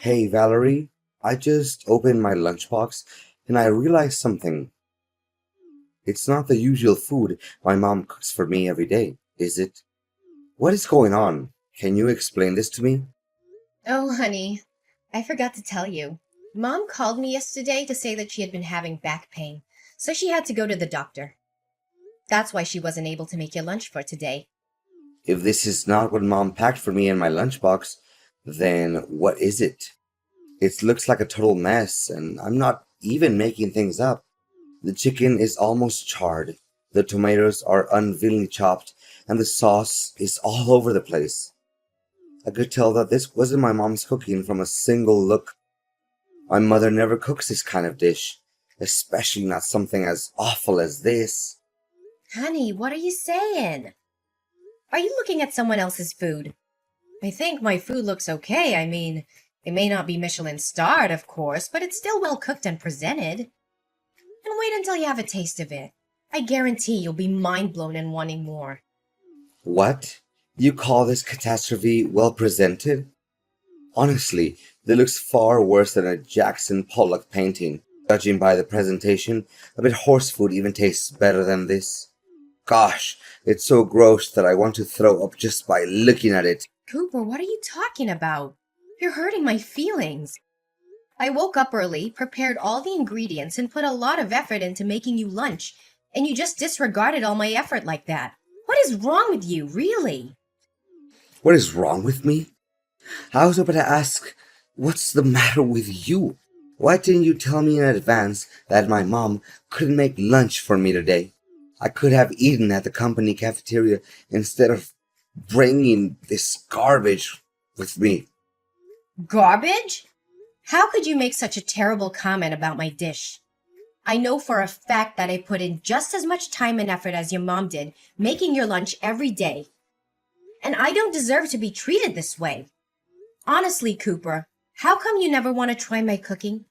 Hey Valerie, I just opened my lunchbox and I realized something. It's not the usual food my mom cooks for me every day, is it? What is going on? Can you explain this to me? Oh, honey, I forgot to tell you. Mom called me yesterday to say that she had been having back pain, so she had to go to the doctor. That's why she wasn't able to make your lunch for today. If this is not what mom packed for me in my lunchbox, then what is it? It looks like a total mess, and I'm not even making things up. The chicken is almost charred, the tomatoes are unwillingly chopped, and the sauce is all over the place. I could tell that this wasn't my mom's cooking from a single look. My mother never cooks this kind of dish, especially not something as awful as this. Honey, what are you saying? Are you looking at someone else's food? I think my food looks okay. I mean, it may not be Michelin starred, of course, but it's still well cooked and presented. And wait until you have a taste of it. I guarantee you'll be mind blown and wanting more. What? You call this catastrophe well presented? Honestly, this looks far worse than a Jackson Pollock painting. Judging by the presentation, a bit horse food even tastes better than this. Gosh, it's so gross that I want to throw up just by looking at it. Cooper, what are you talking about? You're hurting my feelings. I woke up early, prepared all the ingredients, and put a lot of effort into making you lunch, and you just disregarded all my effort like that. What is wrong with you, really? What is wrong with me? I was about to ask, what's the matter with you? Why didn't you tell me in advance that my mom couldn't make lunch for me today? I could have eaten at the company cafeteria instead of bringing this garbage with me. Garbage? How could you make such a terrible comment about my dish? I know for a fact that I put in just as much time and effort as your mom did, making your lunch every day. And I don't deserve to be treated this way. Honestly, Cooper, how come you never want to try my cooking?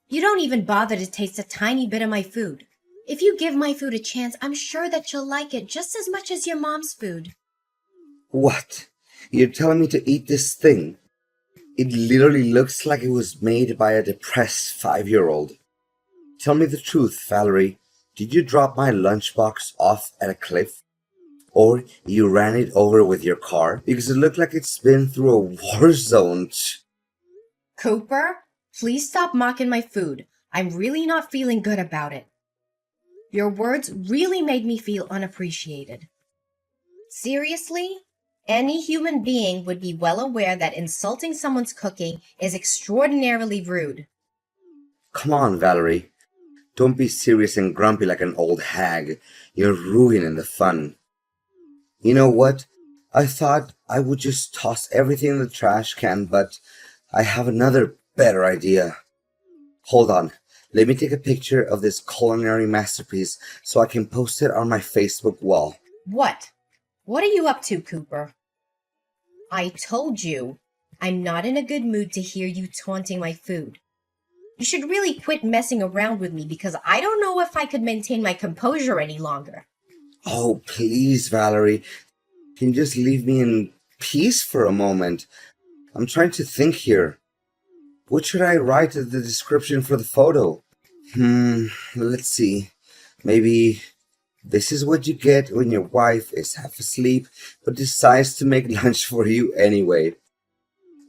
You don't even bother to taste a tiny bit of my food. If you give my food a chance, I'm sure that you'll like it just as much as your mom's food. What? You're telling me to eat this thing? It literally looks like it was made by a depressed 5-year-old. Tell me the truth, Valerie. Did you drop my lunchbox off at a cliff? Or you ran it over with your car? Because it looked like it's been through a war zone. Cooper, please stop mocking my food. I'm really not feeling good about it. Your words really made me feel unappreciated. Seriously? Any human being would be well aware that insulting someone's cooking is extraordinarily rude. Come on, Valerie. Don't be serious and grumpy like an old hag. You're ruining the fun. You know what? I thought I would just toss everything in the trash can, but I have another better idea. Hold on. Let me take a picture of this culinary masterpiece so I can post it on my Facebook wall. What? What are you up to, Cooper? I told you, I'm not in a good mood to hear you taunting my food. You should really quit messing around with me because I don't know if I could maintain my composure any longer. Oh, please, Valerie. Can you just leave me in peace for a moment? I'm trying to think here. What should I write as the description for the photo? Let's see. Maybe this is what you get when your wife is half asleep but decides to make lunch for you anyway.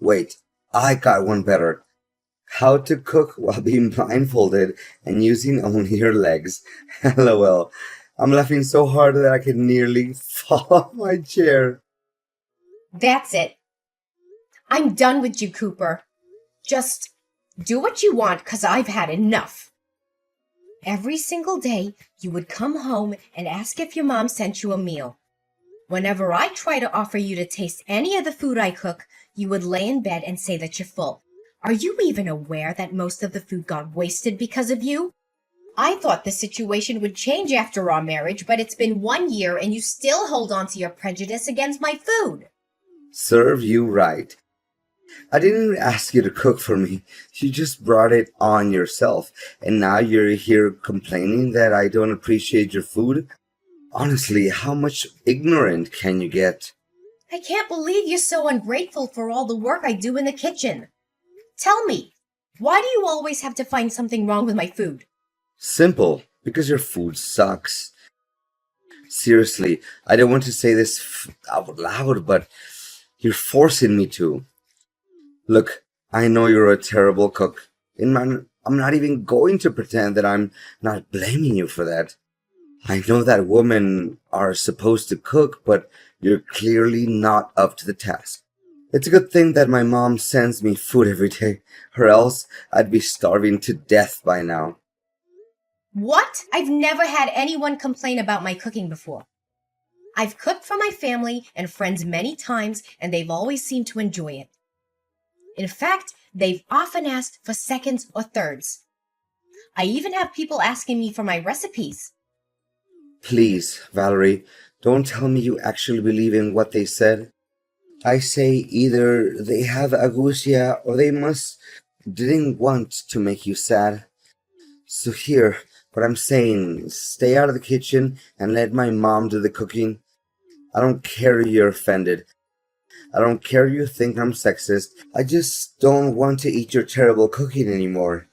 Wait, I got one better. How to cook while being blindfolded and using only your legs. LOL. I'm laughing so hard that I can nearly fall off my chair. That's it. I'm done with you, Cooper. Just do what you want because I've had enough. Every single day, you would come home and ask if your mom sent you a meal. Whenever I try to offer you to taste any of the food I cook, you would lay in bed and say that you're full. Are you even aware that most of the food got wasted because of you? I thought the situation would change after our marriage, but it's been 1 year and you still hold on to your prejudice against my food. Serve you right. I didn't even ask you to cook for me. You just brought it on yourself. And now you're here complaining that I don't appreciate your food? Honestly, how much ignorant can you get? I can't believe you're so ungrateful for all the work I do in the kitchen. Tell me, why do you always have to find something wrong with my food? Simple, because your food sucks. Seriously, I don't want to say this out loud, but you're forcing me to. Look, I know you're a terrible cook, and I'm not even going to pretend that I'm not blaming you for that. I know that women are supposed to cook, but you're clearly not up to the task. It's a good thing that my mom sends me food every day, or else I'd be starving to death by now. What? I've never had anyone complain about my cooking before. I've cooked for my family and friends many times, and they've always seemed to enjoy it. In fact, they've often asked for seconds or thirds. I even have people asking me for my recipes. Please, Valerie, don't tell me you actually believe in what they said. I say either they have agousia or they must didn't want to make you sad. So here, what I'm saying, stay out of the kitchen and let my mom do the cooking. I don't care you're offended. I don't care you think I'm sexist. I just don't want to eat your terrible cooking anymore.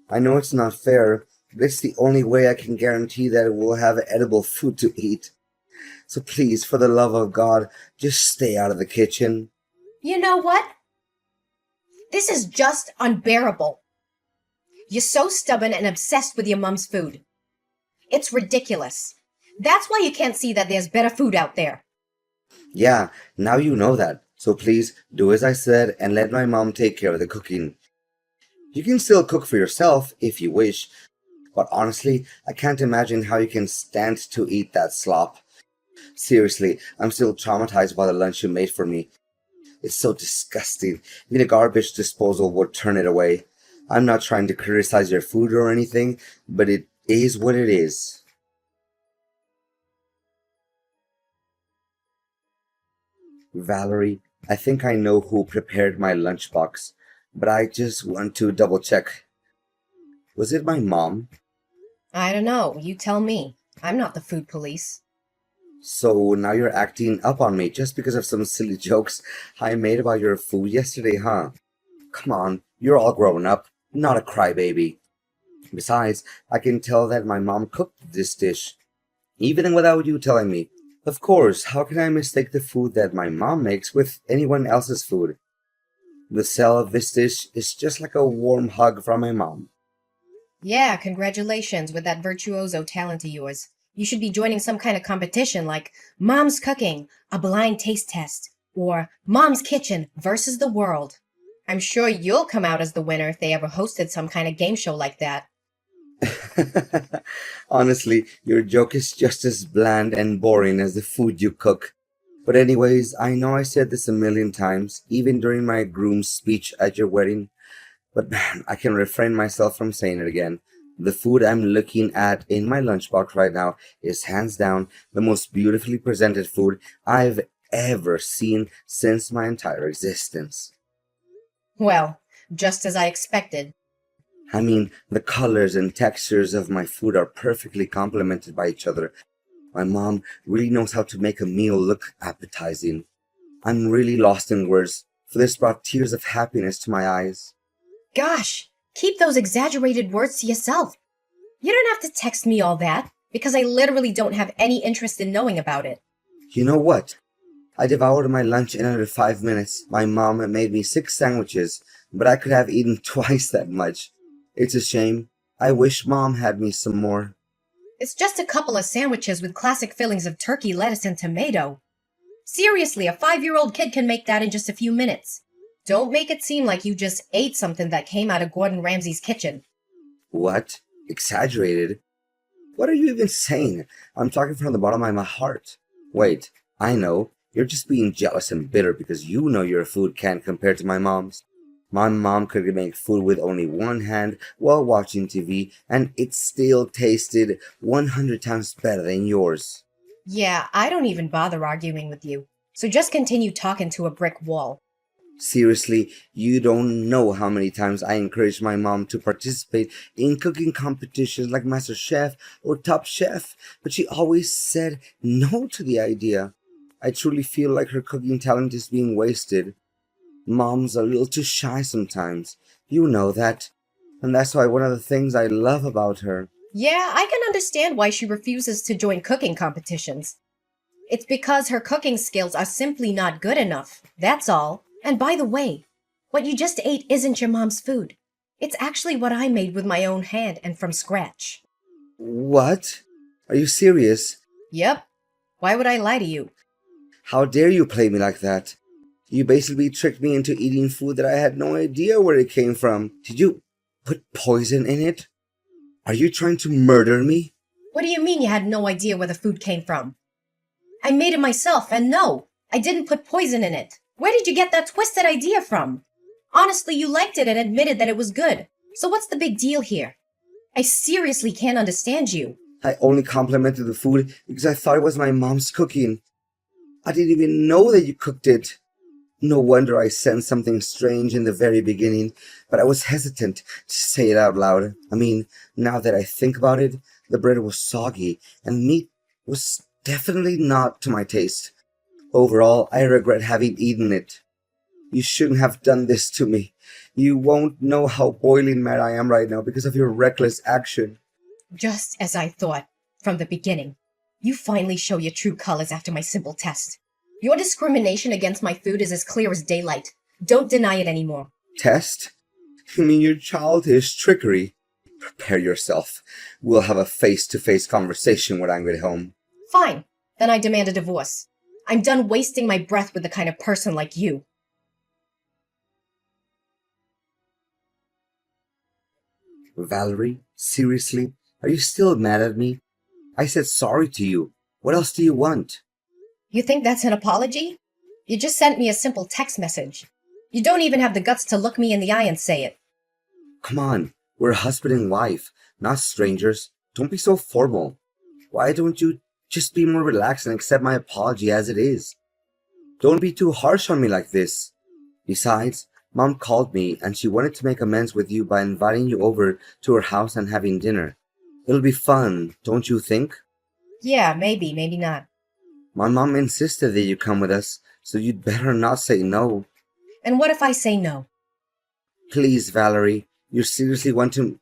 I know it's not fair, but it's the only way I can guarantee that we'll have edible food to eat. So please, for the love of God, just stay out of the kitchen. You know what? This is just unbearable. You're so stubborn and obsessed with your mom's food. It's ridiculous. That's why you can't see that there's better food out there. Yeah, now you know that. So please, do as I said and let my mom take care of the cooking. You can still cook for yourself if you wish, but honestly, I can't imagine how you can stand to eat that slop. Seriously, I'm still traumatized by the lunch you made for me. It's so disgusting. Even a garbage disposal would turn it away. I'm not trying to criticize your food or anything, but it is what it is. Valerie, I think I know who prepared my lunchbox, but I just want to double check. Was it my mom? I don't know. You tell me. I'm not the food police. So now you're acting up on me just because of some silly jokes I made about your food yesterday, huh? Come on, you're all grown up, not a crybaby. Besides, I can tell that my mom cooked this dish, even without you telling me. Of course, how can I mistake the food that my mom makes with anyone else's food? The smell of this dish is just like a warm hug from my mom. Yeah, congratulations with that virtuoso talent of yours. You should be joining some kind of competition like Mom's Cooking, a blind taste test, or Mom's Kitchen versus the World. I'm sure you'll come out as the winner if they ever hosted some kind of game show like that. Honestly, your joke is just as bland and boring as the food you cook. But anyways, I know I said this a million times, even during my groom's speech at your wedding, but man, I can refrain myself from saying it again. The food I'm looking at in my lunchbox right now is hands down the most beautifully presented food I've ever seen since my entire existence. Well, just as I expected. I mean, the colors and textures of my food are perfectly complemented by each other. My mom really knows how to make a meal look appetizing. I'm really lost in words, for this brought tears of happiness to my eyes. Gosh, keep those exaggerated words to yourself. You don't have to text me all that, because I literally don't have any interest in knowing about it. You know what? I devoured my lunch in under 5 minutes. My mom made me 6 sandwiches, but I could have eaten twice that much. It's a shame. I wish Mom had me some more. It's just a couple of sandwiches with classic fillings of turkey, lettuce, and tomato. Seriously, a 5-year-old kid can make that in just a few minutes. Don't make it seem like you just ate something that came out of Gordon Ramsay's kitchen. What? Exaggerated? What are you even saying? I'm talking from the bottom of my heart. Wait, I know. You're just being jealous and bitter because you know your food can't compare to my mom's. My mom could make food with only one hand while watching TV, and it still tasted 100 times better than yours. Yeah, I don't even bother arguing with you. So just continue talking to a brick wall. Seriously, you don't know how many times I encouraged my mom to participate in cooking competitions like Master Chef or Top Chef, but she always said no to the idea. I truly feel like her cooking talent is being wasted. Mom's a little too shy sometimes. You know that. And that's why one of the things I love about her. Yeah, I can understand why she refuses to join cooking competitions. It's because her cooking skills are simply not good enough. That's all. And by the way, what you just ate isn't your mom's food. It's actually what I made with my own hand and from scratch. What? Are you serious? Yep. Why would I lie to you? How dare you play me like that? You basically tricked me into eating food that I had no idea where it came from. Did you put poison in it? Are you trying to murder me? What do you mean you had no idea where the food came from? I made it myself, and no, I didn't put poison in it. Where did you get that twisted idea from? Honestly, you liked it and admitted that it was good. So what's the big deal here? I seriously can't understand you. I only complimented the food because I thought it was my mom's cooking. I didn't even know that you cooked it. No wonder I sensed something strange in the very beginning, but I was hesitant to say it out loud. I mean, now that I think about it, the bread was soggy, and meat was definitely not to my taste. Overall, I regret having eaten it. You shouldn't have done this to me. You won't know how boiling mad I am right now because of your reckless action. Just as I thought from the beginning. You finally show your true colors after my simple test. Your discrimination against my food is as clear as daylight. Don't deny it anymore. Test? You mean your childish trickery? Prepare yourself. We'll have a face-to-face conversation when I get home. Fine. Then I demand a divorce. I'm done wasting my breath with the kind of person like you. Valerie, seriously? Are you still mad at me? I said sorry to you. What else do you want? You think that's an apology? You just sent me a simple text message. You don't even have the guts to look me in the eye and say it. Come on, we're husband and wife, not strangers. Don't be so formal. Why don't you just be more relaxed and accept my apology as it is? Don't be too harsh on me like this. Besides, Mom called me and she wanted to make amends with you by inviting you over to her house and having dinner. It'll be fun, don't you think? Yeah, maybe, maybe not. My mom insisted that you come with us, so you'd better not say no. And what if I say no? Please, Valerie, you seriously want to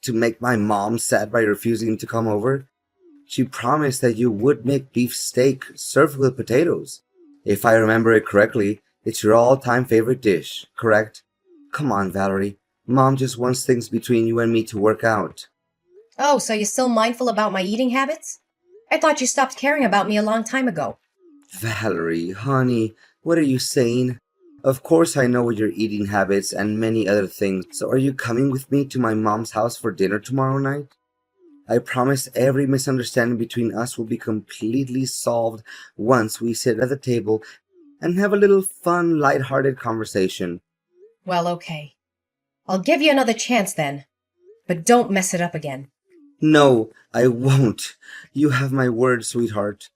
make my mom sad by refusing to come over? She promised that you would make beef steak served with potatoes. If I remember it correctly, it's your all-time favorite dish, correct? Come on, Valerie. Mom just wants things between you and me to work out. Oh, so you're still mindful about my eating habits? I thought you stopped caring about me a long time ago. Valerie, honey, what are you saying? Of course I know your eating habits and many other things, so are you coming with me to my mom's house for dinner tomorrow night? I promise every misunderstanding between us will be completely solved once we sit at the table and have a little fun, light-hearted conversation. Well, okay. I'll give you another chance then. But don't mess it up again. No, I won't. You have my word, sweetheart.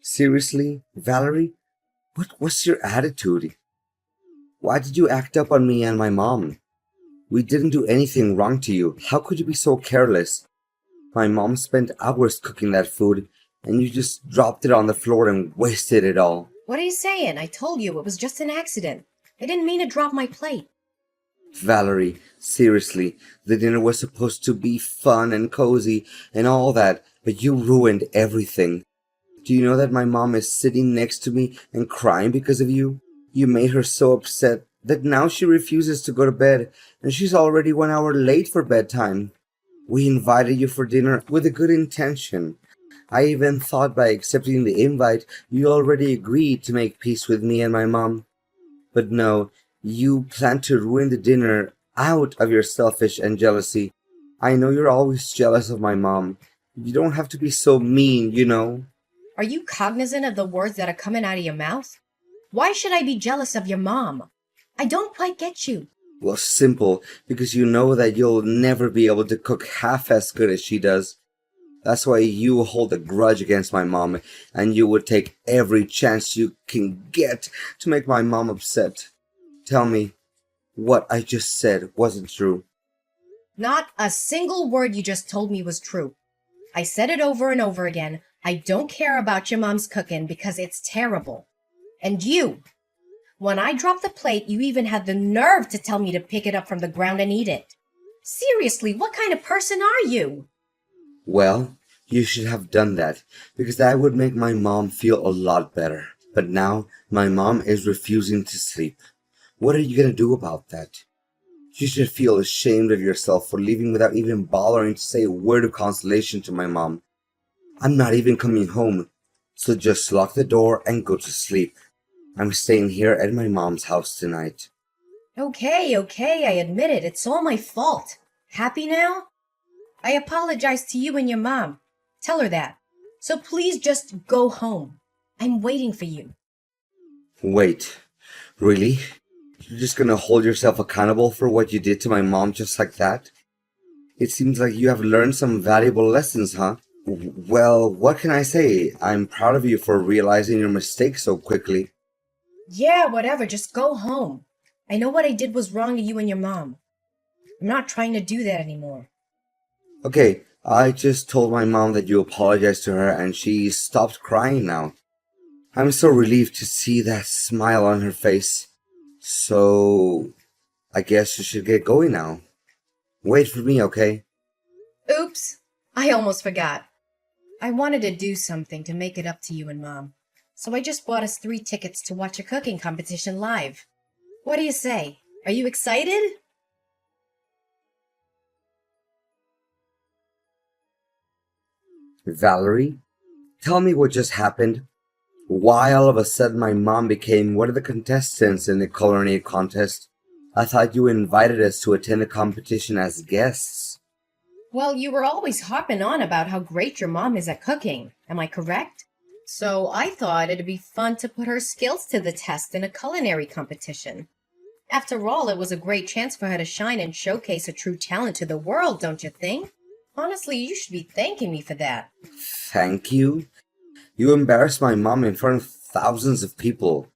Seriously, Valerie? What was your attitude? Why did you act up on me and my mom? We didn't do anything wrong to you. How could you be so careless? My mom spent hours cooking that food, and you just dropped it on the floor and wasted it all. What are you saying? I told you it was just an accident. I didn't mean to drop my plate. Valerie, seriously, the dinner was supposed to be fun and cozy and all that, but you ruined everything. Do you know that my mom is sitting next to me and crying because of you? You made her so upset that now she refuses to go to bed, and she's already 1 hour late for bedtime. We invited you for dinner with a good intention. I even thought by accepting the invite, you already agreed to make peace with me and my mom. But no, you plan to ruin the dinner out of your selfish and jealousy. I know you're always jealous of my mom. You don't have to be so mean, you know. Are you cognizant of the words that are coming out of your mouth? Why should I be jealous of your mom? I don't quite get you. Well, simple, because you know that you'll never be able to cook half as good as she does. That's why you hold a grudge against my mom, and you would take every chance you can get to make my mom upset. Tell me, what I just said wasn't true. Not a single word you just told me was true. I said it over and over again. I don't care about your mom's cooking because it's terrible. And you, when I dropped the plate, you even had the nerve to tell me to pick it up from the ground and eat it. Seriously, what kind of person are you? Well, you should have done that, because that would make my mom feel a lot better. But now, my mom is refusing to sleep. What are you gonna do about that? You should feel ashamed of yourself for leaving without even bothering to say a word of consolation to my mom. I'm not even coming home, so just lock the door and go to sleep. I'm staying here at my mom's house tonight. Okay, I admit it. It's all my fault. Happy now? I apologize to you and your mom. Tell her that. So please just go home. I'm waiting for you. Wait, really? You're just gonna hold yourself accountable for what you did to my mom just like that? It seems like you have learned some valuable lessons, huh? Well, what can I say? I'm proud of you for realizing your mistake so quickly. Yeah, whatever. Just go home. I know what I did was wrong to you and your mom. I'm not trying to do that anymore. Okay, I just told my mom that you apologized to her and she stopped crying now. I'm so relieved to see that smile on her face. So, I guess you should get going now. Wait for me, okay? Oops. I almost forgot. I wanted to do something to make it up to you and mom. So I just bought us 3 tickets to watch a cooking competition live. What do you say? Are you excited? Valerie, tell me what just happened. Why all of a sudden my mom became one of the contestants in the culinary contest? I thought you invited us to attend the competition as guests. Well, you were always harping on about how great your mom is at cooking. Am I correct? So I thought it'd be fun to put her skills to the test in a culinary competition. After all, it was a great chance for her to shine and showcase her true talent to the world, don't you think? Honestly, you should be thanking me for that. Thank you? You embarrassed my mom in front of thousands of people.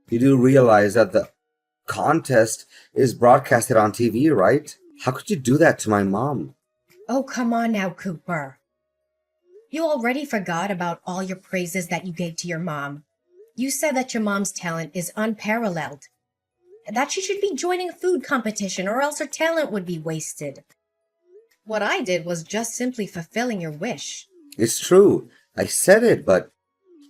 You do realize that the contest is broadcasted on TV, right? How could you do that to my mom? Oh, come on now, Cooper. You already forgot about all your praises that you gave to your mom. You said that your mom's talent is unparalleled, that she should be joining a food competition or else her talent would be wasted. What I did was just simply fulfilling your wish. It's true. I said it, but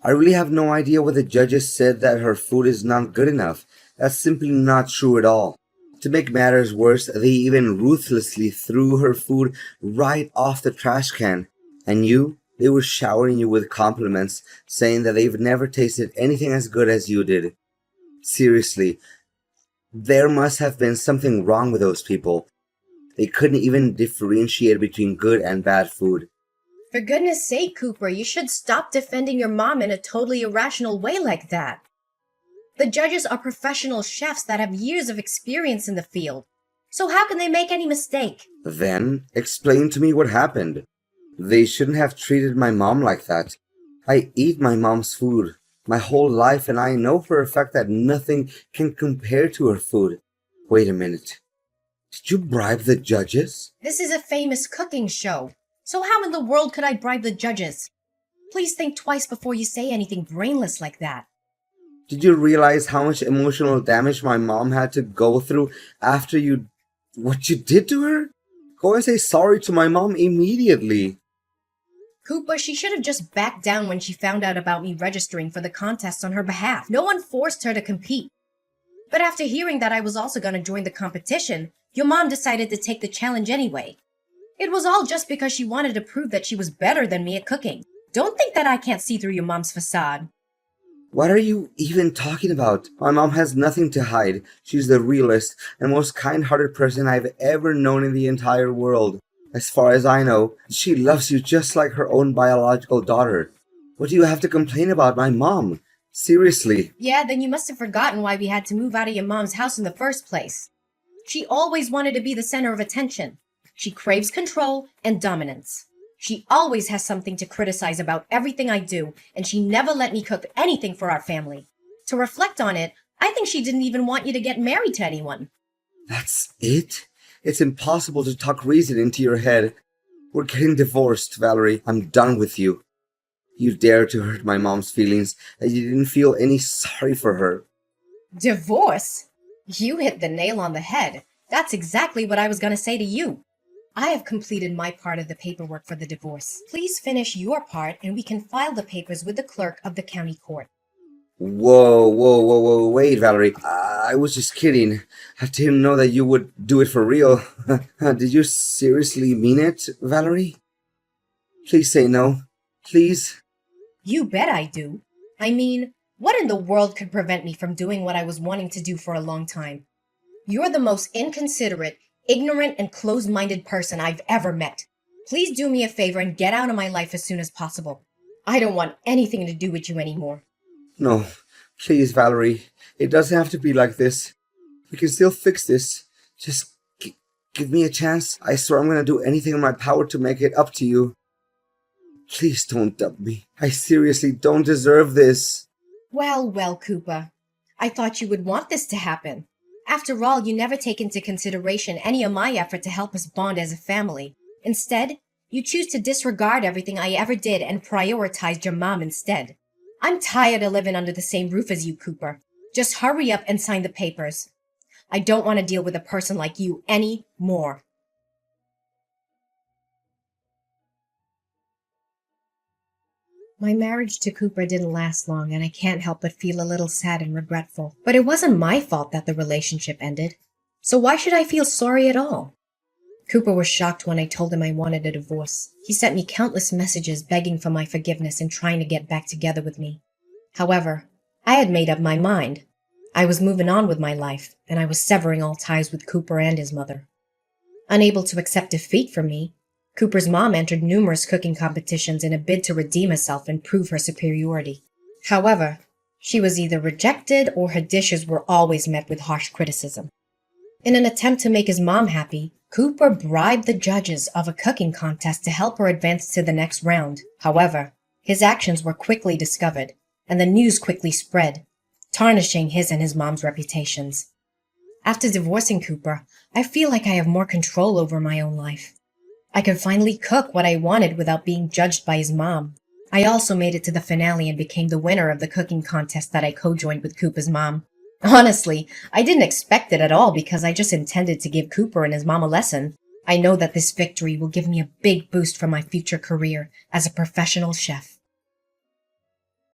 I really have no idea what the judges said that her food is not good enough. That's simply not true at all. To make matters worse, they even ruthlessly threw her food right off the trash can. And they were showering you with compliments, saying that they've never tasted anything as good as you did. Seriously, there must have been something wrong with those people. They couldn't even differentiate between good and bad food. For goodness sake, Cooper, you should stop defending your mom in a totally irrational way like that. The judges are professional chefs that have years of experience in the field. So how can they make any mistake? Then, explain to me what happened. They shouldn't have treated my mom like that. I eat my mom's food my whole life, and I know for a fact that nothing can compare to her food. Wait a minute. Did you bribe the judges? This is a famous cooking show. So how in the world could I bribe the judges? Please think twice before you say anything brainless like that. Did you realize how much emotional damage my mom had to go through after what you did to her? Go and say sorry to my mom immediately. Cooper, she should have just backed down when she found out about me registering for the contest on her behalf. No one forced her to compete. But after hearing that I was also going to join the competition, your mom decided to take the challenge anyway. It was all just because she wanted to prove that she was better than me at cooking. Don't think that I can't see through your mom's facade. What are you even talking about? My mom has nothing to hide. She's the realest and most kind-hearted person I've ever known in the entire world. As far as I know, she loves you just like her own biological daughter. What do you have to complain about my mom? Seriously. Yeah, then you must have forgotten why we had to move out of your mom's house in the first place. She always wanted to be the center of attention. She craves control and dominance. She always has something to criticize about everything I do, and she never let me cook anything for our family. To reflect on it, I think she didn't even want you to get married to anyone. That's it? It's impossible to talk reason into your head. We're getting divorced, Valerie. I'm done with you. You dared to hurt my mom's feelings, and you didn't feel any sorry for her. Divorce? You hit the nail on the head. That's exactly what I was going to say to you. I have completed my part of the paperwork for the divorce. Please finish your part and we can file the papers with the clerk of the county court. Whoa, wait, Valerie. I was just kidding. I didn't know that you would do it for real. Did you seriously mean it, Valerie? Please say no. Please? You bet I do. I mean, what in the world could prevent me from doing what I was wanting to do for a long time? You're the most inconsiderate, ignorant, and closed-minded person I've ever met. Please do me a favor and get out of my life as soon as possible. I don't want anything to do with you anymore. No. Please, Valerie. It doesn't have to be like this. We can still fix this. Just give me a chance. I swear I'm going to do anything in my power to make it up to you. Please don't dump me. I seriously don't deserve this. Well, Cooper. I thought you would want this to happen. After all, you never take into consideration any of my effort to help us bond as a family. Instead, you choose to disregard everything I ever did and prioritized your mom instead. I'm tired of living under the same roof as you, Cooper. Just hurry up and sign the papers. I don't want to deal with a person like you any more. My marriage to Cooper didn't last long, and I can't help but feel a little sad and regretful. But it wasn't my fault that the relationship ended. So why should I feel sorry at all? Cooper was shocked when I told him I wanted a divorce. He sent me countless messages begging for my forgiveness and trying to get back together with me. However, I had made up my mind. I was moving on with my life, and I was severing all ties with Cooper and his mother. Unable to accept defeat from me, Cooper's mom entered numerous cooking competitions in a bid to redeem herself and prove her superiority. However, she was either rejected or her dishes were always met with harsh criticism. In an attempt to make his mom happy, Cooper bribed the judges of a cooking contest to help her advance to the next round. However, his actions were quickly discovered, and the news quickly spread, tarnishing his and his mom's reputations. After divorcing Cooper, I feel like I have more control over my own life. I could finally cook what I wanted without being judged by his mom. I also made it to the finale and became the winner of the cooking contest that I co-joined with Cooper's mom. Honestly, I didn't expect it at all because I just intended to give Cooper and his mom a lesson. I know that this victory will give me a big boost for my future career as a professional chef.